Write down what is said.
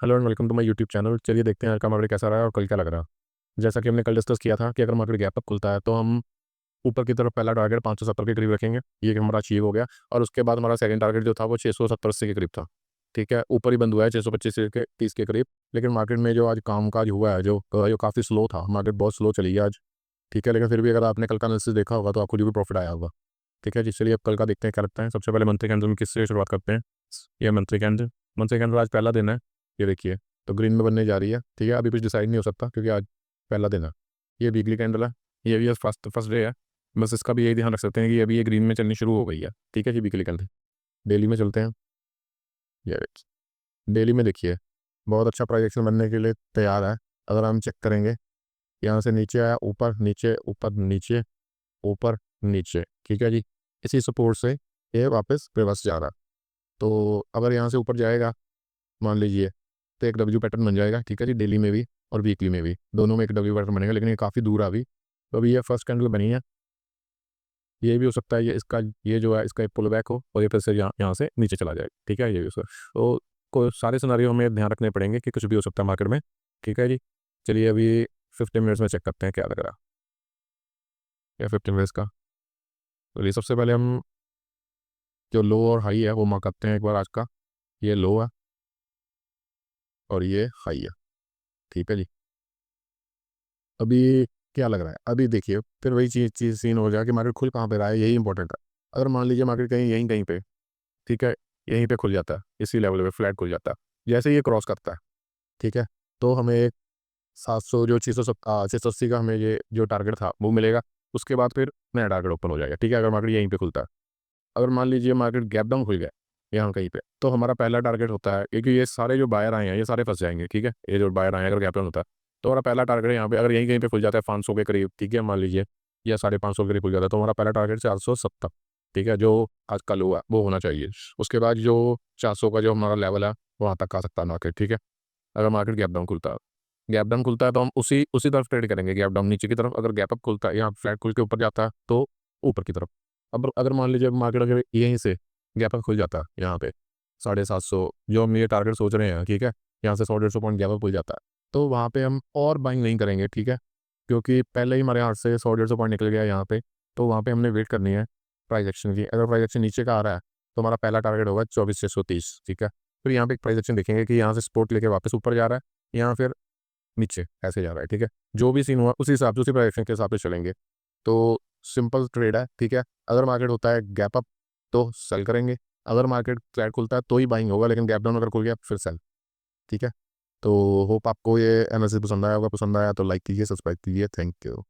Hello and welcome to my YouTube channel. चलिए देखते हैं आज का मार्केट कैसा रहा है और कल क्या लग रहा है। जैसा कि हमने कल डिस्कस किया था कि अगर मार्केट गैप अप खुलता है तो हम ऊपर की तरफ पहला टारगेट 570 के करीब रखेंगे, ये कि हमारा अचीव हो गया। और उसके बाद हमारा सेकंड टारगेट जो था वो 670-80 के करीब था। ठीक है, ऊपर ही बंद हुआ है 625 के 30 के करीब। लेकिन मार्केट में जो आज कामकाज हुआ है जो काफ़ी स्लो था, मार्केट बहुत स्लो चली है आज। ठीक है, लेकिन फिर भी अगर आपने कल का एनालिसिस देखा होगा तो आपको जो भी प्रॉफिट आया होगा। ठीक है जी, चलिए अब कल का देखते हैं क्या लगता है। सबसे पहले मंथली कैंडल में किससे शुरुआत करते हैं। ये मंथली कैंडल आज पहला दिन है। ये देखिए, तो ग्रीन में बनने जा रही है। ठीक है, अभी कुछ डिसाइड नहीं हो सकता क्योंकि आज पहला दिन है। ये वीकली कैंडल है, ये भी फर्स्ट फर्स्ट डे है। बस इसका भी यही ध्यान रख सकते हैं कि अभी ये ग्रीन में चलनी शुरू हो गई है। ठीक है जी, वीकली कैंडल। डेली में चलते हैं। ये डेली में देखिए, बहुत अच्छा प्राइस एक्शन बनने के लिए तैयार है। अगर हम चेक करेंगे, यहाँ से नीचे आया, ऊपर नीचे ऊपर नीचे ऊपर नीचे। ठीक है जी, इसी सपोर्ट से ये वापस रिवर्स जा रहा है। तो अगर यहाँ से ऊपर जाएगा मान लीजिए, तो एक डब्ल्यू पैटर्न बन जाएगा। ठीक है जी, डेली में भी और वीकली में भी, दोनों में एक डब्ल्यू पैटर्न बनेगा। लेकिन ये काफ़ी दूर है अभी, तो अभी ये फर्स्ट कैंडल बनी है। ये भी हो सकता है ये जो है इसका एक पुल बैक हो और ये फिर से यहाँ से नीचे चला जाए। ठीक है, ये भी हो सकता है। तो सारे सिनारियो हमें ध्यान रखने पड़ेंगे कि कुछ भी हो सकता है मार्केट में। ठीक है जी, चलिए अभी 15 मिनट्स में चेक करते हैं क्या लग रहा है। या 15 मिनट्स का, तो ये सबसे पहले हम जो लो और हाई है वो मार्क करते हैं एक बार। आज का ये लो है और ये हाई है। ठीक है जी, अभी क्या लग रहा है, अभी देखिए फिर वही चीज़ चीज़ सीन हो जाएगा कि मार्केट खुल कहाँ पे रहा है, यही इंपॉर्टेंट है। अगर मान लीजिए मार्केट कहीं यहीं कहीं पे, ठीक है, यहीं पे खुल जाता है, इसी लेवल पे फ्लैट खुल जाता है, जैसे ये क्रॉस करता है। ठीक है, तो हमें एक 700 जो 680 का हमें ये जो टारगेट था वो मिलेगा। उसके बाद फिर नया टारगेट ओपन हो जाएगा। ठीक है, अगर मार्केट यहीं पे खुलता है। अगर मान लीजिए मार्केट गैप डाउन खुल गया यहाँ कहीं पे, तो हमारा पहला टारगेट होता है, क्योंकि ये सारे जो बायर आए हैं ये सारे फंस जाएंगे। ठीक है, ये जो बायर आए हैं अगर गैप डाउन होता है तो हमारा पहला टारगेट यहाँ पे अगर यहीं कहीं पे खुल जाता है 500 के करीब, ठीक है मान लीजिए, या 550 के करीब खुल जाता है, तो हमारा पहला टारगेट 470। ठीक है, जो आज का लो है वो होना चाहिए। उसके बाद जो 400 का जो हमारा लेवल है वहाँ तक आ सकता है मार्केट। ठीक है, अगर मार्केट गैप डाउन खुलता है तो हम उसी उसी तरफ ट्रेड करेंगे, गैप डाउन नीचे की तरफ। अगर गैप अप खुलता है, यहाँ फ्लैट खुल के ऊपर जाता है तो ऊपर की तरफ। अब अगर मान लीजिए मार्केट अगर यहीं से गैप अप खुल जाता है यहाँ पे 750, जो हम ये टारगेट सोच रहे हैं, ठीक है, यहाँ से 100-150 पॉइंट गैप अप खुल जाता है, तो वहाँ पे हम और बाइंग नहीं करेंगे। ठीक है, क्योंकि पहले ही हमारे हाथ से 100-150 पॉइंट निकल गया यहाँ पे, तो वहाँ पे हमने वेट करनी है प्राइस एक्शन की। अगर प्राइस एक्शन नीचे का आ रहा है तो हमारा पहला टारगेट होगा 24,630। ठीक है, फिर यहाँ पे एक प्राइस एक्शन देखेंगे कि यहाँ से सपोर्ट लेके वापस ऊपर जा रहा है या फिर नीचे ऐसे जा रहा है। ठीक है, जो भी सीन हुआ उसी हिसाब से, उसी प्राइस के हिसाब से चलेंगे। तो सिंपल ट्रेड है। ठीक है, अगर मार्केट होता है गैप अप तो सेल करेंगे, अगर मार्केट फ्लैट खुलता है तो ही बाइंग होगा, लेकिन गैप डाउन अगर खुल गया फिर सेल। ठीक है, तो होप आपको ये एनालिसिस पसंद आया होगा। पसंद आया तो लाइक कीजिए, सब्सक्राइब कीजिए। Thank you.